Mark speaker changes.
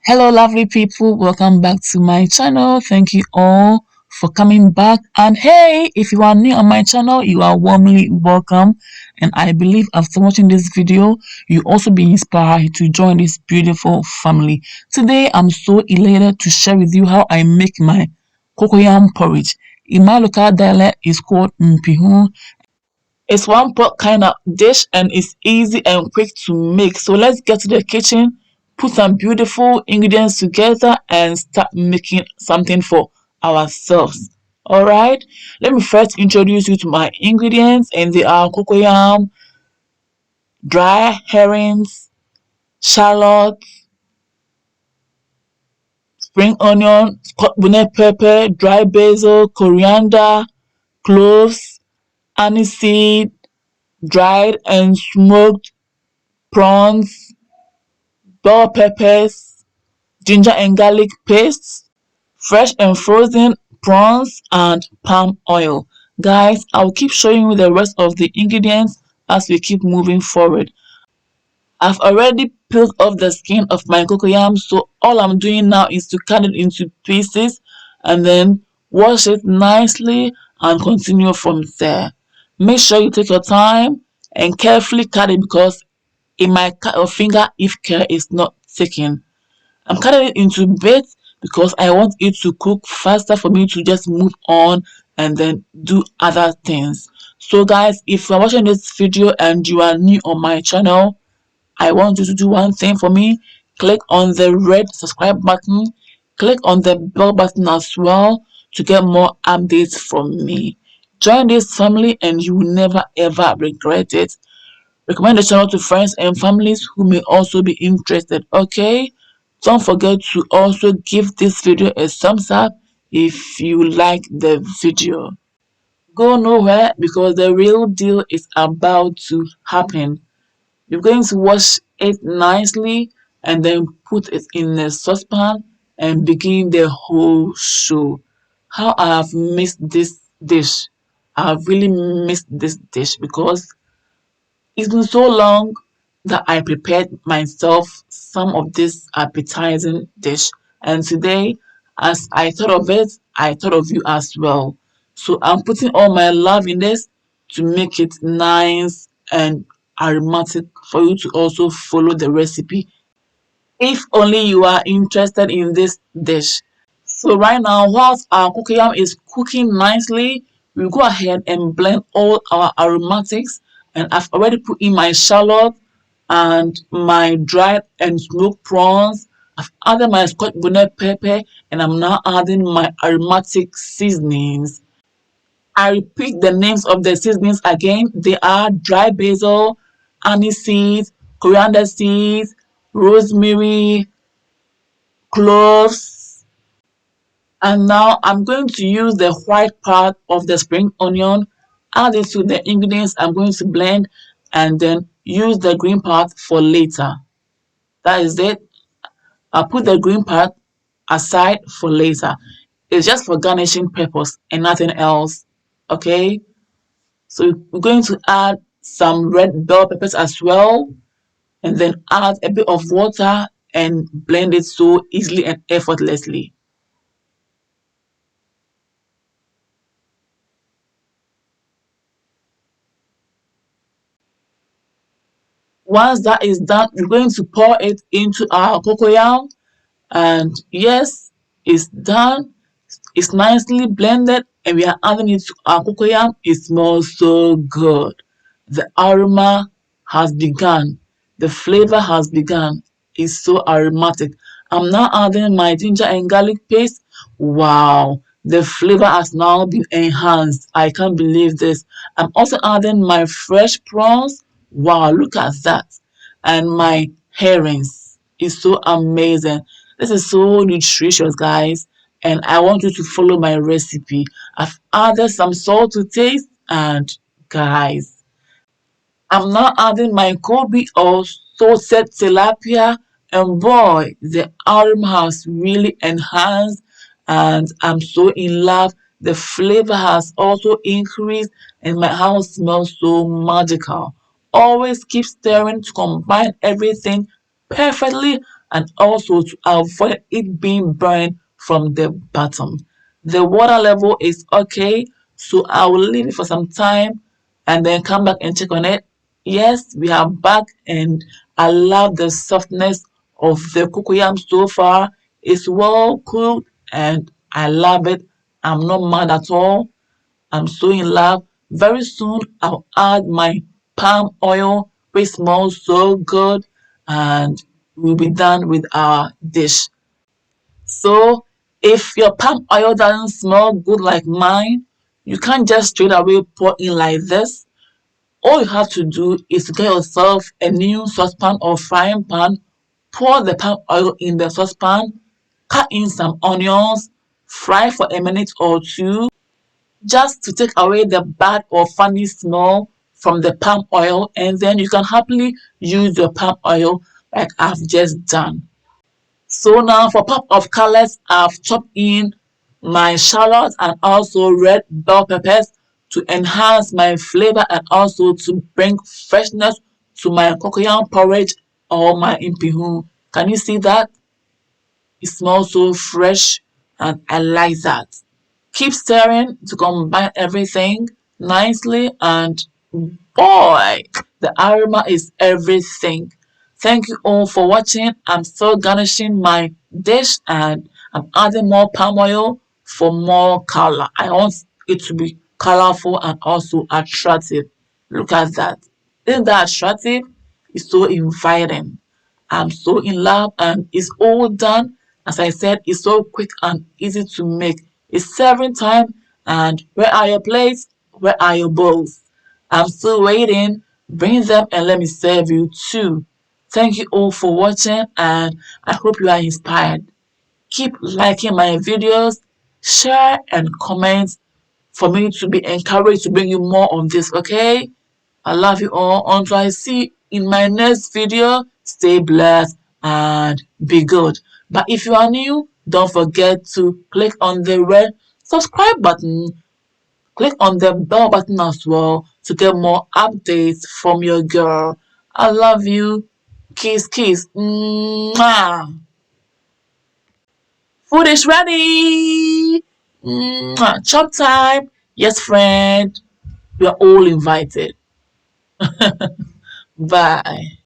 Speaker 1: Hello, lovely people. Welcome back to my channel. Thank you all for coming back. And hey, if you are new on my channel, you are warmly welcome. And I believe after watching this video, you also be inspired to join this beautiful family. Today, I'm so elated to share with you how I make my cocoyam porridge. In my local dialect, it's called Mpihuu. It's one pot kind of dish and it's easy and quick to make. So let's get to the kitchen, put some beautiful ingredients together and start making something for ourselves. Alright, let me first introduce you to my ingredients, and they are cocoyam, dry herrings, shallot, spring onion, bonnet pepper, dry basil, coriander, cloves, aniseed, dried and smoked prawns, bell peppers, ginger and garlic paste, fresh and frozen prawns, and palm oil. Guys, I'll keep showing you the rest of the ingredients as we keep moving forward. I've already peeled off the skin of my cocoyam, so all I'm doing now is to cut it into pieces and then wash it nicely and continue from there. Make sure you take your time and carefully cut it because it might cut your finger if care is not taken. I'm cutting it into bits because I want it to cook faster for me to just move on and then do other things. So guys, if you're watching this video and you are new on my channel, I want you to do one thing for me. Click on the red subscribe button. Click on the bell button as well to get more updates from me. Join this family and you will never ever regret it. Recommend the channel to friends and families who may also be interested, okay? Don't forget to also give this video a thumbs up if you like the video. Go nowhere because the real deal is about to happen. You're going to wash it nicely and then put it in a saucepan and begin the whole show. How I have missed this dish. I have really missed this dish because it's been so long that I prepared myself some of this appetizing dish, and today, as I thought of it, I thought of you as well. So I'm putting all my love in this to make it nice and aromatic for you to also follow the recipe if only you are interested in this dish. So right now, whilst our cocoyam is cooking nicely, we'll go ahead and blend all our aromatics. And I've already put in my shallot and my dried and smoked prawns. I've added my scotch bonnet pepper and I'm now adding my aromatic seasonings. I repeat the names of the seasonings again. They are dry basil, anise seeds, coriander seeds, rosemary, cloves, and now I'm going to use the white part of the spring onion, add it to the ingredients I'm going to blend, and then use the green part for later. That is it. I'll put the green part aside for later. It's just for garnishing purpose and nothing else. Okay? So we're going to add some red bell peppers as well, and then add a bit of water and blend it so easily and effortlessly. Once that is done, we're going to pour it into our cocoyam, and yes, it's done. It's nicely blended and we are adding it to our cocoyam. It smells so good. The aroma has begun. The flavor has begun. It's so aromatic. I'm now adding my ginger and garlic paste. Wow, the flavor has now been enhanced. I can't believe this. I'm also adding my fresh prawns. Wow, look at that. And my herrings. It's so amazing. This is so nutritious, guys, and I want you to follow my recipe. I've added some salt to taste, and guys, I'm now adding my Kobe or salted tilapia, and boy, the aroma has really enhanced, and I'm so in love. The flavor has also increased, and my house smells so magical. Always keep stirring to combine everything perfectly and also to avoid it being burned from the bottom. The water level is okay, so I will leave it for some time and then come back and check on it. Yes, we are back, and I love the softness of the cocoyam so far. It's well cooked and I love it. I'm not mad at all. I'm so in love. Very soon I'll add my palm oil, which smells so good, and we'll be done with our dish. So if your palm oil doesn't smell good like mine, you can't just straight away pour in like this. All you have to do is to get yourself a new saucepan or frying pan, pour the palm oil in the saucepan, cut in some onions, fry for a minute or two, just to take away the bad or funny smell from the palm oil, and then you can happily use your palm oil like I've just done. So now for pop of colors, I've chopped in my shallots and also red bell peppers to enhance my flavor and also to bring freshness to my cocoyam porridge or my Mpihuu. Can you see that? It smells so fresh and I like that. Keep stirring to combine everything nicely, and boy, the aroma is everything. Thank you all for watching. I'm still garnishing my dish and I'm adding more palm oil for more color. I want it to be colorful and also attractive. Look at that. Isn't that attractive? It's so inviting. I'm so in love and it's all done. As I said, it's so quick and easy to make. It's serving time, and where are your plates? Where are your bowls? I'm still waiting. Bring them and let me serve you too. Thank you all for watching and I hope you are inspired. Keep liking my videos, share and comment for me to be encouraged to bring you more of this, okay? I love you all. Until I see you in my next video, stay blessed and be good. But if you are new, don't forget to click on the red subscribe button. Click on the bell button as well to get more updates from your girl. I love you. Kiss, kiss. Mwah. Food is ready. Mwah. Chop time. Yes, friend. We are all invited. Bye.